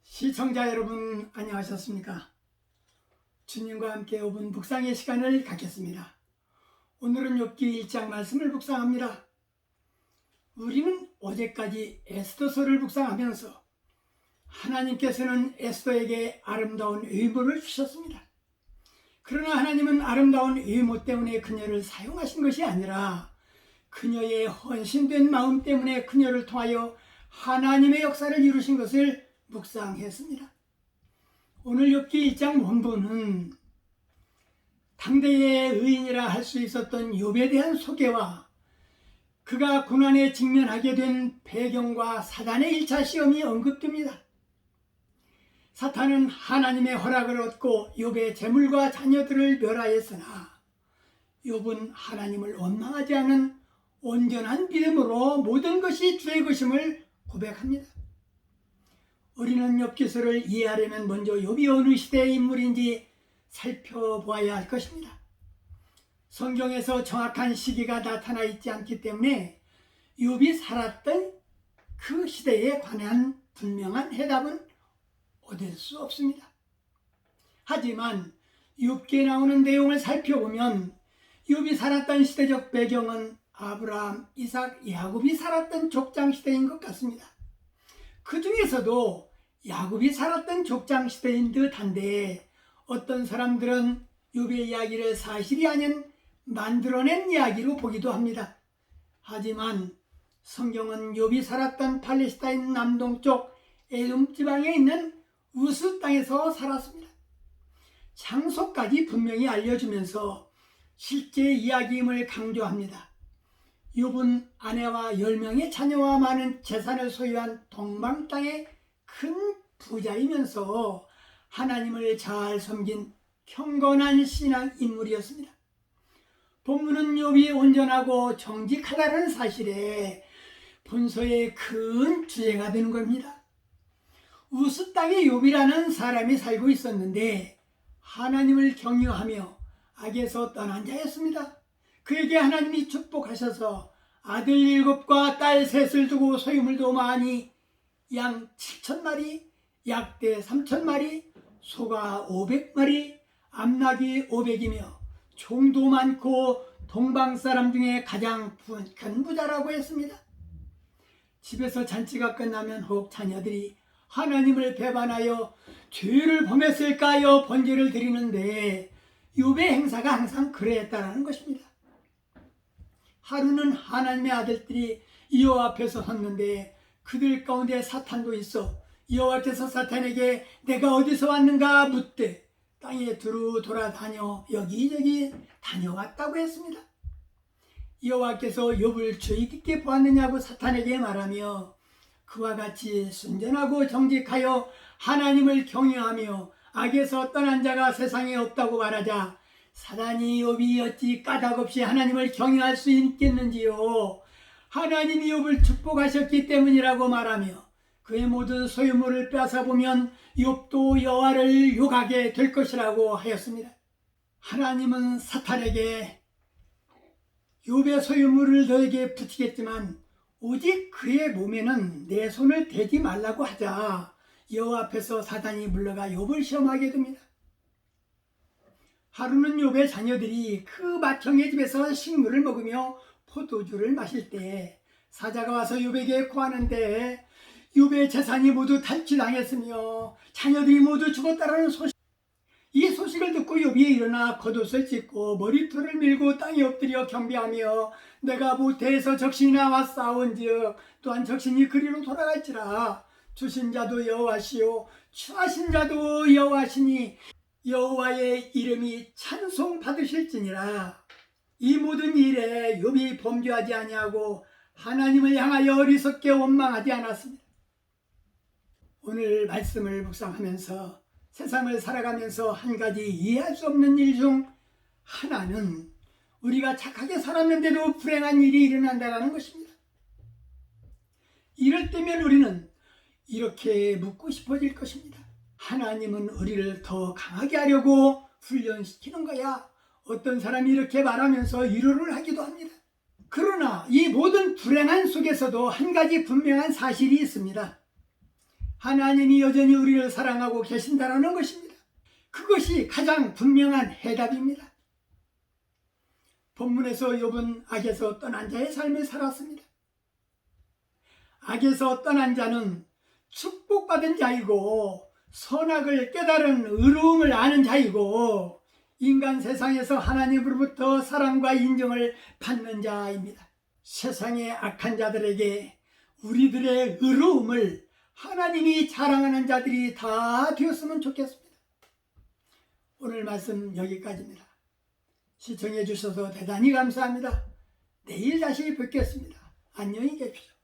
시청자 여러분 안녕하셨습니까? 주님과 함께 5분 묵상의 시간을 갖겠습니다. 오늘은 욥기 1장 말씀을 묵상합니다. 우리는 어제까지 에스더서를 묵상하면서 하나님께서는 에스더에게 아름다운 외모를 주셨습니다. 그러나 하나님은 아름다운 외모 때문에 그녀를 사용하신 것이 아니라 그녀의 헌신된 마음 때문에 그녀를 통하여 하나님의 역사를 이루신 것을 묵상했습니다. 오늘 욥기 1장 본문은 당대의 의인이라 할 수 있었던 욥에 대한 소개와 그가 고난에 직면하게 된 배경과 사단의 1차 시험이 언급됩니다. 사탄은 하나님의 허락을 얻고 욥의 재물과 자녀들을 멸하였으나 욥은 하나님을 원망하지 않은 온전한 믿음으로 모든 것이 주의 것임을 고백합니다. 우리는 욥기서를 이해하려면 먼저 욥이 어느 시대의 인물인지 살펴보아야 할 것입니다. 성경에서 정확한 시기가 나타나 있지 않기 때문에 욥이 살았던 그 시대에 관한 분명한 해답은 얻을 수 없습니다. 하지만 욥기에 나오는 내용을 살펴보면 욥이 살았던 시대적 배경은 아브라함, 이삭, 야곱이 살았던 족장 시대인 것 같습니다. 그 중에서도 야곱이 살았던 족장 시대인 듯한데 어떤 사람들은 욥의 이야기를 사실이 아닌 만들어낸 이야기로 보기도 합니다. 하지만 성경은 욥이 살았던 팔레스타인 남동쪽 에돔 지방에 있는 우스 땅에서 살았습니다. 장소까지 분명히 알려주면서 실제 이야기임을 강조합니다. 욥은 아내와 10명의 자녀와 많은 재산을 소유한 동방 땅의 큰 부자이면서 하나님을 잘 섬긴 경건한 신앙 인물이었습니다. 본문은 욥이 온전하고 정직하다는 사실에 본서의 큰 주제가 되는 겁니다. 우스 땅에 욥이라는 사람이 살고 있었는데 하나님을 경유하며 악에서 떠난 자였습니다. 그에게 하나님이 축복하셔서 아들 7과 딸 3을 두고 소유물도 많이 양 7,000마리, 약대 3,000마리, 소가 500마리, 암낙이 500이며 종도 많고 동방 사람 중에 가장 큰 부자라고 했습니다. 집에서 잔치가 끝나면 혹 자녀들이 하나님을 배반하여 죄를 범했을까 하여 번제를 드리는데 욥의 행사가 항상 그랬다라는 것입니다. 하루는 하나님의 아들들이 여호와 앞에서 섰는데 그들 가운데 사탄도 있어 여호와께서 사탄에게 내가 어디서 왔는가 묻되 땅에 두루 돌아다녀 여기저기 다녀왔다고 했습니다. 여호와께서 욥을 주의 깊게 보았느냐고 사탄에게 말하며 그와 같이 순전하고 정직하여 하나님을 경외하며 악에서 떠난 자가 세상에 없다고 말하자 사단이 욥이 어찌 까닭없이 하나님을 경외할 수 있겠는지요. 하나님이 욥을 축복하셨기 때문이라고 말하며 그의 모든 소유물을 빼앗아보면 욥도 여호와를 욕하게 될 것이라고 하였습니다. 하나님은 사탄에게 욥의 소유물을 너에게 붙이겠지만 오직 그의 몸에는 내 손을 대지 말라고 하자 여호와 앞에서 사단이 물러가 욥을 시험하게 됩니다. 하루는 욥의 자녀들이 그 맏형의 집에서 식물을 먹으며 포도주를 마실 때 사자가 와서 욥에게 고하는데 욥의 재산이 모두 탈취당했으며 자녀들이 모두 죽었다라는 소식. 이 소식을 듣고 욥이 일어나 겉옷을 찢고 머리털을 밀고 땅에 엎드려 경배하며 내가 모태에서 적신이나 와 싸운즉 또한 적신이 그리로 돌아갈지라 주신 자도 여호와시요 취하신 자도 여호와시니 여호와의 이름이 찬송 받으실지니라. 이 모든 일에 욥이 범죄하지 아니하고 하나님을 향하여 어리석게 원망하지 않았습니다. 오늘 말씀을 묵상하면서 세상을 살아가면서 한 가지 이해할 수 없는 일 중 하나는 우리가 착하게 살았는데도 불행한 일이 일어난다는 것입니다. 이럴 때면 우리는 이렇게 묻고 싶어질 것입니다. 하나님은 우리를 더 강하게 하려고 훈련시키는 거야. 어떤 사람이 이렇게 말하면서 위로를 하기도 합니다. 그러나 이 모든 불행한 속에서도 한 가지 분명한 사실이 있습니다. 하나님이 여전히 우리를 사랑하고 계신다는 것입니다. 그것이 가장 분명한 해답입니다. 본문에서 욥은 악에서 떠난 자의 삶을 살았습니다. 악에서 떠난 자는 축복받은 자이고 선악을 깨달은 의로움을 아는 자이고 인간 세상에서 하나님으로부터 사랑과 인정을 받는 자입니다. 세상의 악한 자들에게 우리들의 의로움을 하나님이 자랑하는 자들이 다 되었으면 좋겠습니다. 오늘 말씀 여기까지입니다. 시청해 주셔서 대단히 감사합니다. 내일 다시 뵙겠습니다. 안녕히 계십시오.